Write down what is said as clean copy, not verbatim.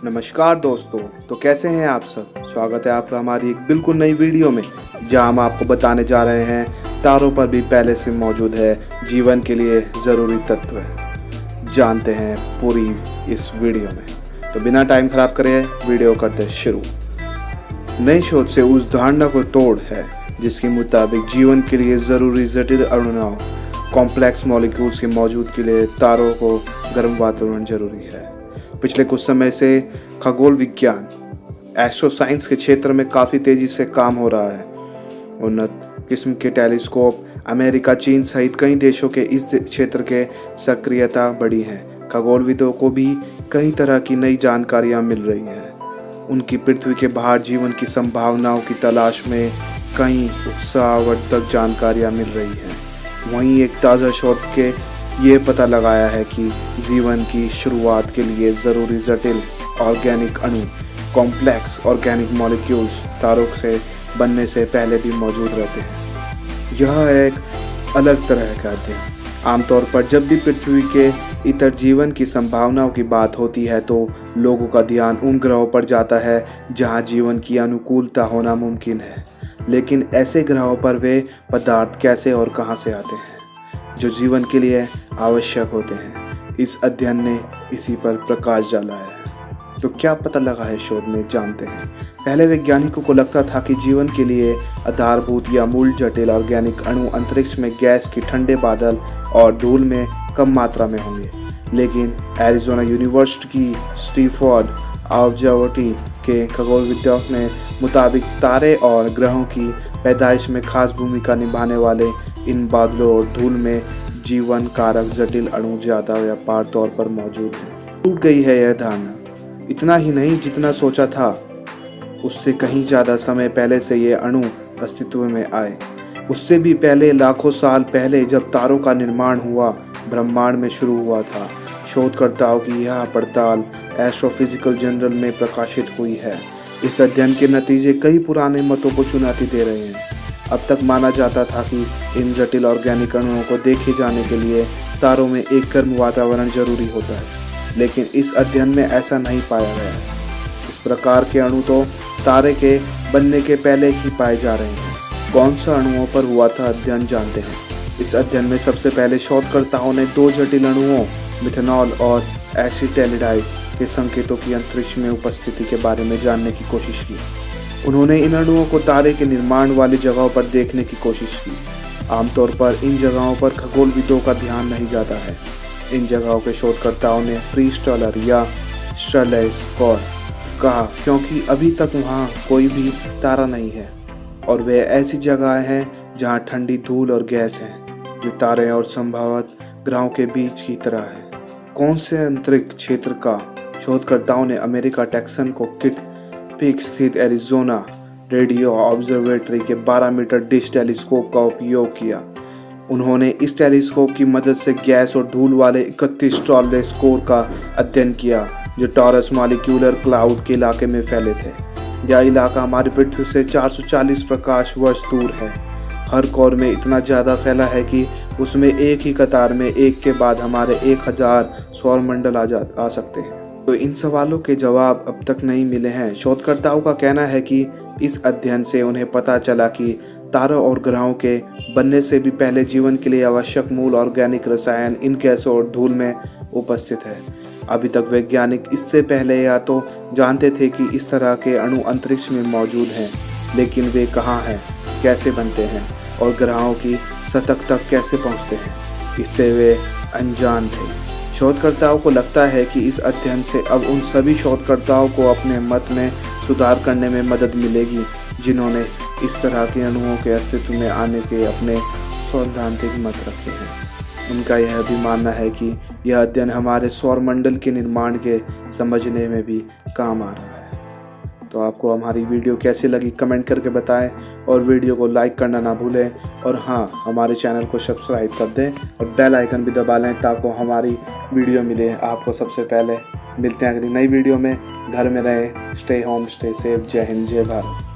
नमस्कार दोस्तों। तो कैसे हैं आप सब। स्वागत है आपका हमारी एक बिल्कुल नई वीडियो में, जहां हम आपको बताने जा रहे हैं तारों पर भी पहले से मौजूद है जीवन के लिए ज़रूरी तत्व है। जानते हैं पूरी इस वीडियो में। तो बिना टाइम खराब करे वीडियो करते शुरू। नई शोध से उस धारणा को तोड़ है जिसके मुताबिक जीवन के लिए ज़रूरी जटिल अणुओं कॉम्प्लेक्स मॉलिक्यूल्स की मौजूद के लिए तारों को गर्म वातावरण जरूरी है। पिछले कुछ समय से खगोल विज्ञान एस्ट्रोसाइंस के क्षेत्र में काफ़ी तेज़ी से काम हो रहा है। उन्नत किस्म के टेलीस्कोप अमेरिका, चीन सहित कई देशों के इस क्षेत्र के सक्रियता बढ़ी है। खगोलविदों को भी कई तरह की नई जानकारियां मिल रही हैं। उनकी पृथ्वी के बाहर जीवन की संभावनाओं की तलाश में कई उत्साहवर्धक जानकारियां मिल रही हैं। वहीं एक ताज़ा शोध के ये पता लगाया है कि जीवन की शुरुआत के लिए ज़रूरी जटिल ऑर्गेनिक अणु कॉम्प्लेक्स ऑर्गेनिक मॉलिक्यूल्स तारों से बनने से पहले भी मौजूद रहते हैं। यह एक अलग तरह का अध्ययन। आमतौर पर जब भी पृथ्वी के इतर जीवन की संभावनाओं की बात होती है तो लोगों का ध्यान उन ग्रहों पर जाता है जहां जीवन की अनुकूलता होना मुमकिन है। लेकिन ऐसे ग्रहों पर वे पदार्थ कैसे और कहां से आते हैं जो जीवन के लिए आवश्यक होते हैं। इस अध्ययन ने इसी पर प्रकाश डाला है। तो क्या पता लगा है शोध में, जानते हैं। पहले वैज्ञानिकों को लगता था कि जीवन के लिए आधारभूत या मूल जटिल ऑर्गेनिक अणु अंतरिक्ष में गैस की ठंडे बादल और धूल में कम मात्रा में होंगे। लेकिन एरिज़ोना यूनिवर्सिटी की स्टैनफोर्ड ऑब्जर्वेटरी के खगोलविदों के मुताबिक तारे और ग्रहों की पैदाइश में खास भूमिका निभाने वाले इन बादलों और धूल में जीवन कारक जटिल अणु ज़्यादा व्यापक तौर पर मौजूद हैं। टूट गई है यह धारणा। इतना ही नहीं, जितना सोचा था उससे कहीं ज़्यादा समय पहले से ये अणु अस्तित्व में आए। उससे भी पहले, लाखों साल पहले, जब तारों का निर्माण हुआ, ब्रह्मांड में शुरू हुआ था। शोधकर्ताओं की यह पड़ताल एस्ट्रोफिजिकल जर्नल में प्रकाशित हुई है। इस अध्ययन के नतीजे कई पुराने मतों को चुनौती दे रहे हैं। अब तक माना जाता था कि इन जटिल ऑर्गेनिक अणुओं को देखे जाने के लिए तारों में एक गर्म वातावरण जरूरी होता है, लेकिन इस अध्ययन में ऐसा नहीं पाया गया है। इस प्रकार के अणु तो तारे के बनने के पहले ही पाए जा रहे हैं। कौन सा अणुओं पर हुआ था अध्ययन, जानते हैं। इस अध्ययन में सबसे पहले शोधकर्ताओं ने दो जटिल अणुओं मिथेनॉल और एसिटाल्डिहाइड के संकेतों की अंतरिक्ष में उपस्थिति के बारे में जानने की कोशिश की। उन्होंने इन अणुओं को तारे के निर्माण वाली जगहों पर देखने की कोशिश की। आमतौर पर इन जगहों पर खगोलविदों का ध्यान नहीं जाता है। इन जगहों के शोधकर्ताओं ने प्री स्टेलर या स्टारलेस कोर कहा, क्योंकि अभी तक वहाँ कोई भी तारा नहीं है और वे ऐसी जगह हैं जहाँ ठंडी धूल और गैस है जो तारे और संभवत ग्रहों के बीच की तरह है। कौन से अंतरिक्ष क्षेत्र का शोधकर्ताओं ने अमेरिका टेक्सन को किट पीक स्थित एरिज़ोना रेडियो ऑब्जर्वेटरी के 12 मीटर डिश टेलीस्कोप का उपयोग किया। उन्होंने इस टेलीस्कोप की मदद से गैस और धूल वाले 31 स्टारलेस कोर का अध्ययन किया जो टॉरस मॉलिक्यूलर क्लाउड के इलाके में फैले थे। यह इलाका हमारी पृथ्वी से 440 प्रकाश वर्ष दूर है। हर कोर में इतना ज़्यादा फैला है कि उसमें एक ही कतार में एक के बाद हमारे 1000 सौरमंडल आ सकते हैं। तो इन सवालों के जवाब अब तक नहीं मिले हैं। शोधकर्ताओं का कहना है कि इस अध्ययन से उन्हें पता चला कि तारों और ग्रहों के बनने से भी पहले जीवन के लिए आवश्यक मूल ऑर्गेनिक रसायन इन गैसों और धूल में उपस्थित है। अभी तक वैज्ञानिक इससे पहले या तो जानते थे कि इस तरह के अणु अंतरिक्ष में मौजूद हैं, लेकिन वे कहाँ हैं, कैसे बनते हैं और ग्रहों की सतह तक कैसे पहुँचते हैं, इससे वे अनजान थे। शोधकर्ताओं को लगता है कि इस अध्ययन से अब उन सभी शोधकर्ताओं को अपने मत में सुधार करने में मदद मिलेगी जिन्होंने इस तरह के अणुओं के अस्तित्व में आने के अपने सैद्धांतिक मत रखे हैं। उनका यह भी मानना है कि यह अध्ययन हमारे सौरमंडल के निर्माण के समझने में भी काम आ रहा है। तो आपको हमारी वीडियो कैसी लगी कमेंट करके बताएं और वीडियो को लाइक करना ना भूलें। और हाँ, हमारे चैनल को सब्सक्राइब कर दें और बेल आइकन भी दबा लें ताकि हमारी वीडियो मिले आपको सबसे पहले। मिलते हैं अगली नई वीडियो में। घर में रहें, स्टे होम, स्टे सेफ। जय हिंद, जय भारत।